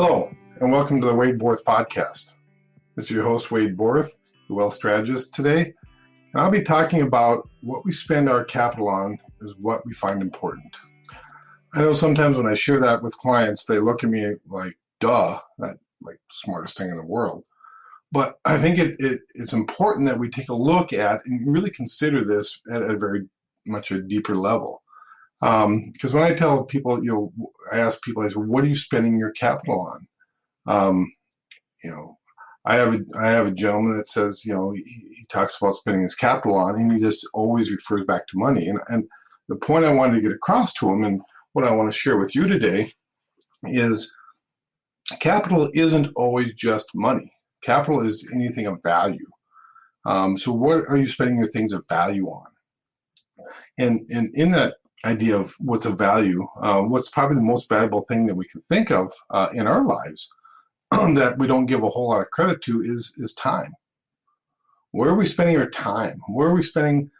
Hello, and welcome to the Wade Borth podcast. This is your host, Wade Borth, the wealth strategist today. And I'll be talking about what we spend our capital on is what we find important. I know sometimes when I share that with clients, they look at me like, duh, that's like the smartest thing in the world. But I think it's important that we take a look at and really consider this at a very much a deeper level. Because when I tell people, I ask people, I say, what are you spending your capital on? I have a gentleman that says, he talks about spending his capital on, and he just always refers back to money. And the point I wanted to get across to him, and what I want to share with you today, is capital isn't always just money. Capital is anything of value. So what are you spending your things of value on? And in that idea of what's of value, what's probably the most valuable thing that we can think of in our lives that we don't give a whole lot of credit to is time. Where are we spending our time? Where are we spending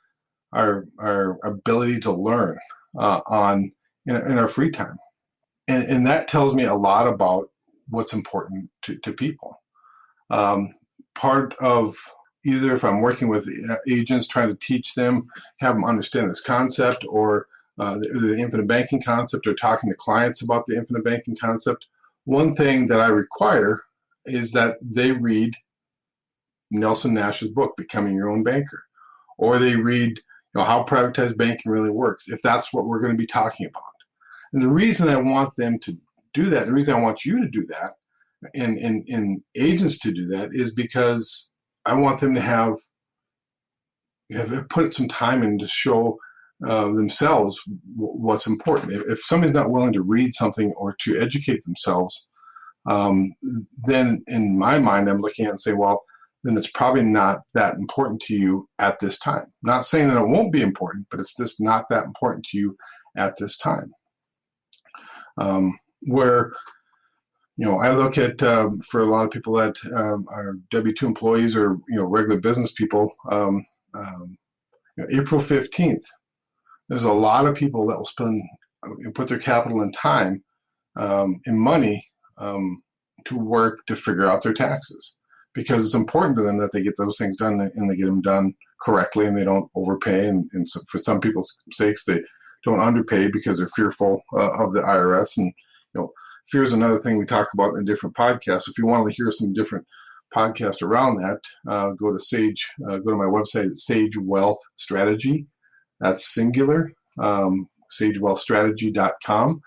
our ability to learn on in our free time? And that tells me a lot about what's important to people. Part of either if I'm working with agents trying to teach them, have them understand this concept, or the infinite banking concept, or talking to clients about the infinite banking concept, one thing that I require is that they read Nelson Nash's book, Becoming Your Own Banker, or they read how privatized banking really works, if that's what we're going to be talking about. And the reason I want them to do that, the reason I want you to do that, and agents to do that, is because I want them to have put some time in to show themselves what's important. If somebody's not willing to read something or to educate themselves, then in my mind, I'm looking at it and say, well, then it's probably not that important to you at this time. Not saying that it won't be important, but it's just not that important to you at this time. Where I look at, for a lot of people that are W-2 employees or, regular business people, April 15th, there's a lot of people that will put their capital and time and money to work to figure out their taxes, because it's important to them that they get those things done and they get them done correctly and they don't overpay. And so for some people's sakes, they don't underpay because they're fearful of the IRS. And fear is another thing we talk about in different podcasts. If you want to hear some different podcasts around that, go to my website at Sage Wealth Strategy. That's singular, sagewealthstrategy.com,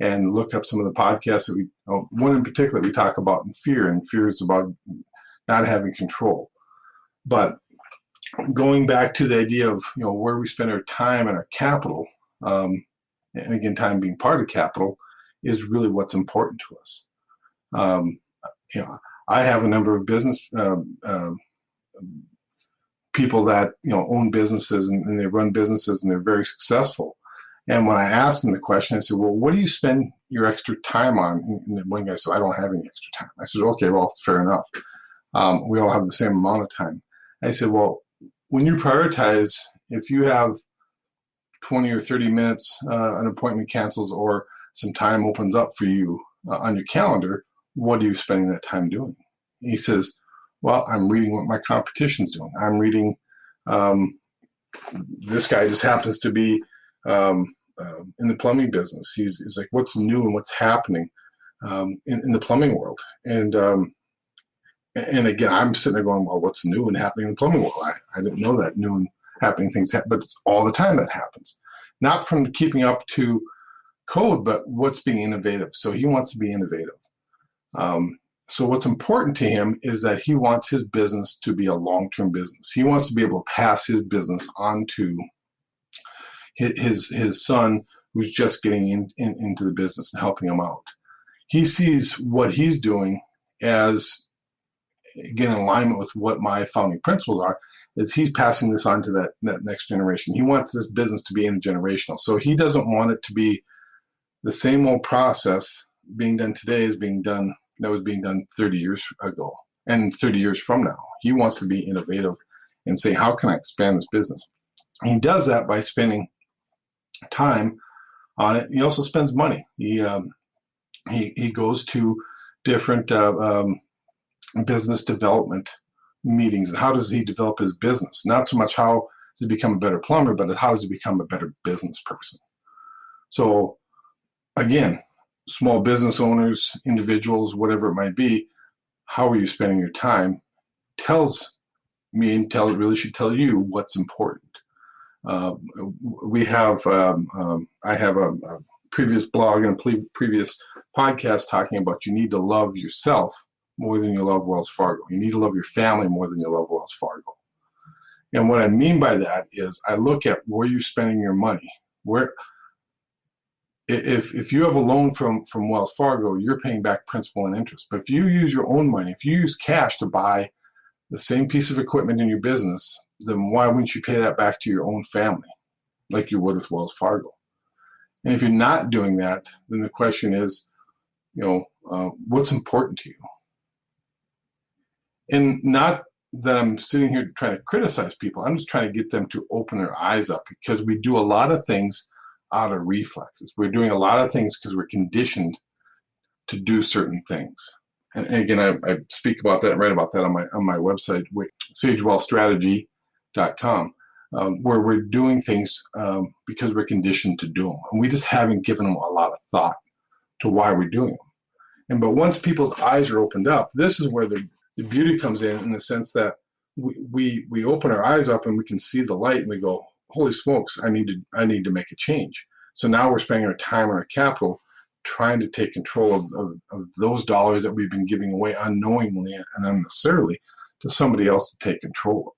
and look up some of the podcasts that one in particular we talk about in fear, and fear is about not having control. But going back to the idea of where we spend our time and our capital, and again, time being part of capital, is really what's important to us. I have a number of business people that own businesses and they run businesses and they're very successful. And when I asked them the question, I said, well, what do you spend your extra time on? And one guy said, I don't have any extra time. I said, okay, well, fair enough. We all have the same amount of time. I said, well, when you prioritize, if you have 20 or 30 minutes, an appointment cancels or some time opens up for you on your calendar, what are you spending that time doing? He says, well, I'm reading what my competition's doing. I'm reading, this guy just happens to be in the plumbing business. He's like, what's new and what's happening in the plumbing world? And again, I'm sitting there going, well, what's new and happening in the plumbing world? I didn't know that new and happening things happen, but it's all the time that happens. Not from keeping up to code, but what's being innovative. So he wants to be innovative. So what's important to him is that he wants his business to be a long-term business. He wants to be able to pass his business on to his son, who's just getting into the business and helping him out. He sees what he's doing as, again, in alignment with what my founding principles are, is he's passing this on to that next generation. He wants this business to be intergenerational. So he doesn't want it to be the same old process being done today as that was being done 30 years ago and 30 years from now. He wants to be innovative and say, how can I expand this business? And he does that by spending time on it. He also spends money. He goes to different business development meetings. And how does he develop his business? Not so much how does he become a better plumber, but how does he become a better business person? So again, small business owners, individuals, whatever it might be, how are you spending your time tells me, and it really should tell you what's important. I have a previous blog and a previous podcast talking about you need to love yourself more than you love Wells Fargo. You need to love your family more than you love Wells Fargo. And what I mean by that is I look at where you're spending your money. If you have a loan from Wells Fargo, you're paying back principal and interest. But if you use your own money, if you use cash to buy the same piece of equipment in your business, then why wouldn't you pay that back to your own family like you would with Wells Fargo? And if you're not doing that, then the question is, what's important to you? And not that I'm sitting here trying to criticize people. I'm just trying to get them to open their eyes up, because we do a lot of things out of reflexes. We're doing a lot of things because we're conditioned to do certain things. And again, I speak about that, write about that on my website, sagewealthstrategy.com, where we're doing things because we're conditioned to do them. And we just haven't given them a lot of thought to why we're doing them. But once people's eyes are opened up, this is where the beauty comes in the sense that we open our eyes up and we can see the light and we go, holy smokes, I need to make a change. So now we're spending our time and our capital trying to take control of those dollars that we've been giving away unknowingly and unnecessarily to somebody else to take control of.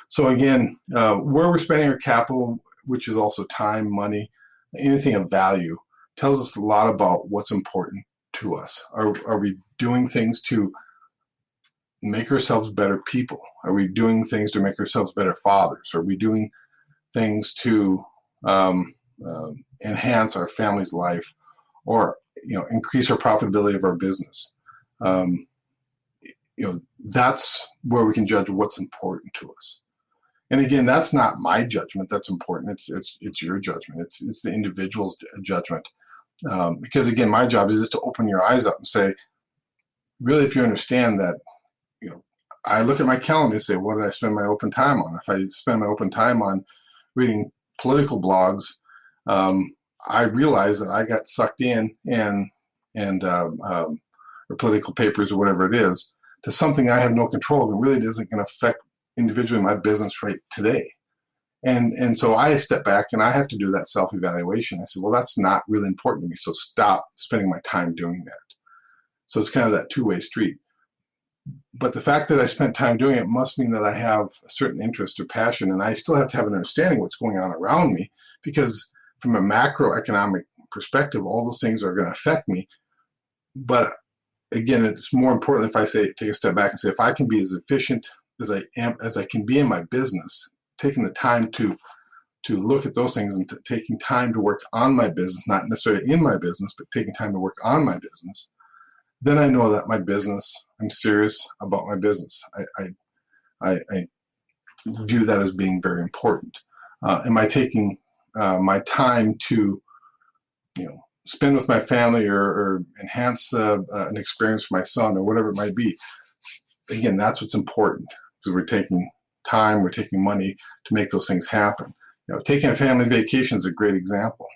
So again, where we're spending our capital, which is also time, money, anything of value, tells us a lot about what's important to us. Are we doing things to make ourselves better people? Are we doing things to make ourselves better fathers? Are we doing things to enhance our family's life, or increase our profitability of our business? That's where we can judge what's important to us. And again, that's not my judgment that's important. It's your judgment. It's the individual's judgment. Because again, my job is just to open your eyes up and say, really, if you understand that, I look at my calendar and say, what did I spend my open time on? If I spend my open time on reading political blogs, I realize that I got sucked in or political papers or whatever it is, to something I have no control of and really isn't going to affect individually my business right today. And so I step back and I have to do that self-evaluation. I said, well, that's not really important to me, so stop spending my time doing that. So it's kind of that two-way street. But the fact that I spent time doing it must mean that I have a certain interest or passion, and I still have to have an understanding of what's going on around me, because from a macroeconomic perspective, all those things are going to affect me. But again, it's more important if I take a step back and say, if I can be as efficient as I can be in my business, taking the time to look at those things and taking time to work on my business, not necessarily in my business, but taking time to work on my business, then I know that my business, I'm serious about my business. I view that as being very important. Am I taking my time to, spend with my family or enhance an experience for my son or whatever it might be? Again, that's what's important, because we're taking time, we're taking money to make those things happen. Taking a family vacation is a great example.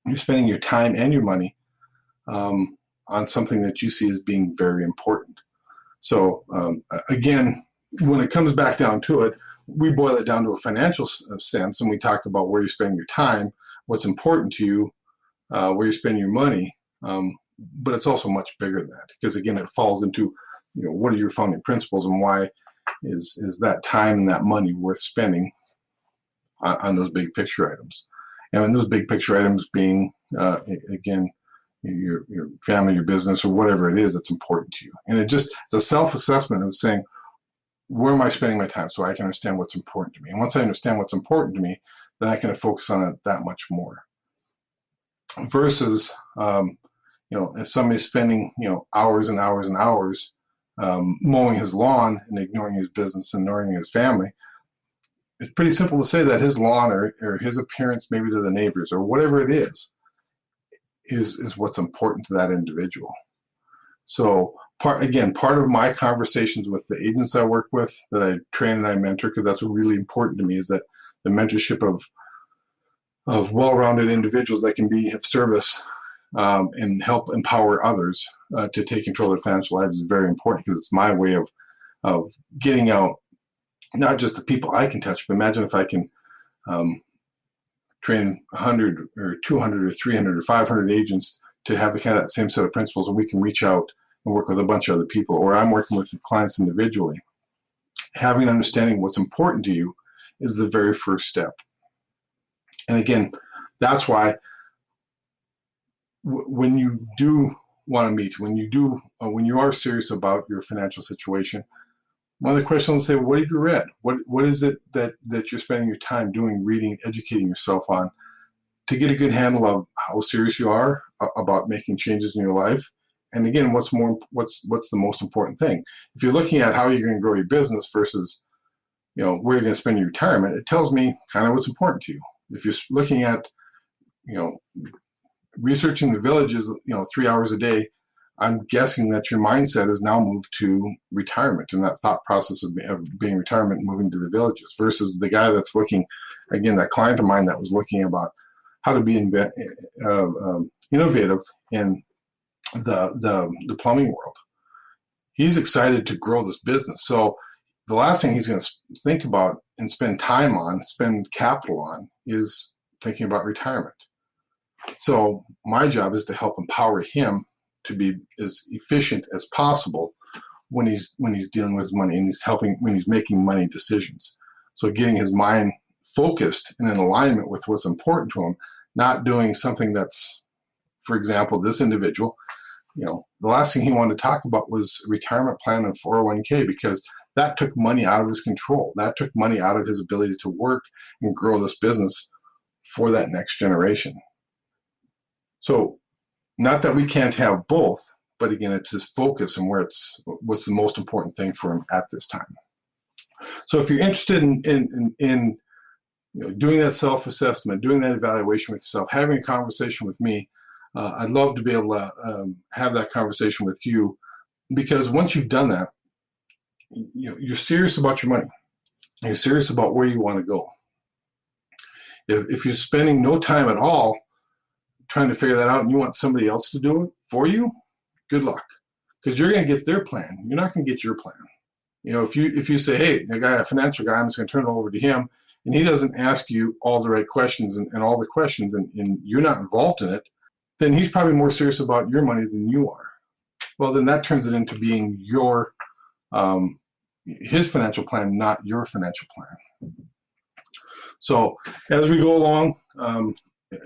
You're spending your time and your money on something that you see as being very important. So again, when it comes back down to it, we boil it down to a financial sense, and we talk about where you spend your time, what's important to you, where you spend your money. But it's also much bigger than that, because again, it falls into, what are your founding principles, and why is that time and that money worth spending on those big picture items? And those big picture items being, again, your family, your business, or whatever it is that's important to you. And it's a self-assessment of saying, where am I spending my time, so I can understand what's important to me. And once I understand what's important to me, then I can focus on it that much more. Versus, if somebody's spending, hours and hours and hours mowing his lawn and ignoring his business and ignoring his family, it's pretty simple to say that his lawn or his appearance maybe to the neighbors or whatever it is what's important to that individual. So part of my conversations with the agents I work with, that I train and I mentor, because that's really important to me, is that the mentorship of well-rounded individuals that can be of service and help empower others to take control of their financial lives is very important, because it's my way of getting out not just the people I can touch, but imagine if I can train 100 or 200 or 300 or 500 agents to have the kind of that same set of principles, and we can reach out and work with a bunch of other people, or I'm working with clients individually. Having an understanding what's important to you is the very first step. And again, that's why when you do want to meet, when you are serious about your financial situation, one of the questions will say, what have you read? What is it that you're spending your time doing, reading, educating yourself on, to get a good handle of how serious you are about making changes in your life? And again, what's the most important thing? If you're looking at how you're going to grow your business versus, where you're going to spend your retirement, it tells me kind of what's important to you. If you're looking at, researching the villages, 3 hours a day, I'm guessing that your mindset is now moved to retirement, and that thought process of being retirement, moving to the villages, versus the guy that's looking, again, that client of mine that was looking about how to be innovative in the plumbing world. He's excited to grow this business. So the last thing he's going to think about and spend capital on, is thinking about retirement. So my job is to help empower him to be as efficient as possible when he's dealing with money, and when he's making money decisions. So getting his mind focused and in alignment with what's important to him, not doing something that's, for example, this individual, the last thing he wanted to talk about was a retirement plan and 401k, because that took money out of his control. That took money out of his ability to work and grow this business for that next generation. So not that we can't have both, but again, it's his focus and what's the most important thing for him at this time. So if you're interested in doing that self-assessment, doing that evaluation with yourself, having a conversation with me, I'd love to be able to have that conversation with you, because once you've done that, you're serious about your money. You're serious about where you want to go. If you're spending no time at all trying to figure that out, and you want somebody else to do it for you, good luck, because you're going to get their plan. You're not going to get your plan. If you say, hey, a financial guy, I'm just going to turn it over to him, and he doesn't ask you all the right questions and all the questions, and you're not involved in it, then he's probably more serious about your money than you are. Well, then that turns it into being his financial plan, not your financial plan. So as we go along,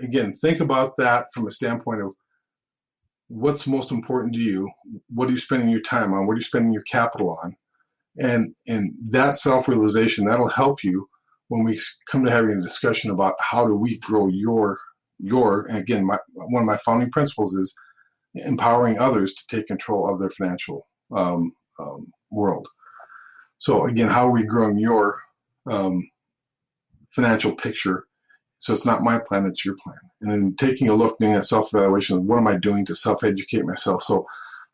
again, think about that from a standpoint of what's most important to you. What are you spending your time on? What are you spending your capital on? And that self-realization, that'll help you when we come to having a discussion about how do we grow your and again, one of my founding principles is empowering others to take control of their financial world. So again, how are we growing your financial picture? So it's not my plan, it's your plan. And then taking a look, doing that self-evaluation, what am I doing to self-educate myself so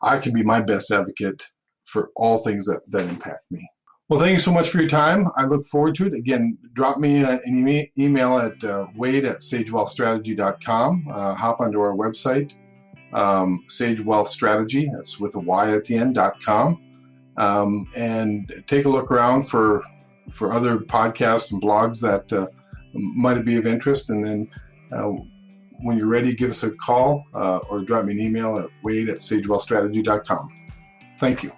I can be my best advocate for all things that impact me. Well, thank you so much for your time. I look forward to it. Again, drop me an email at wade@sagewealthstrategy.com. Hop onto our website, Sage Wealth Strategy, that's with a Y at the end, .com. And take a look around for other podcasts and blogs that might be of interest. And then when you're ready, give us a call or drop me an email at wade@sagewealthstrategy.com. Thank you.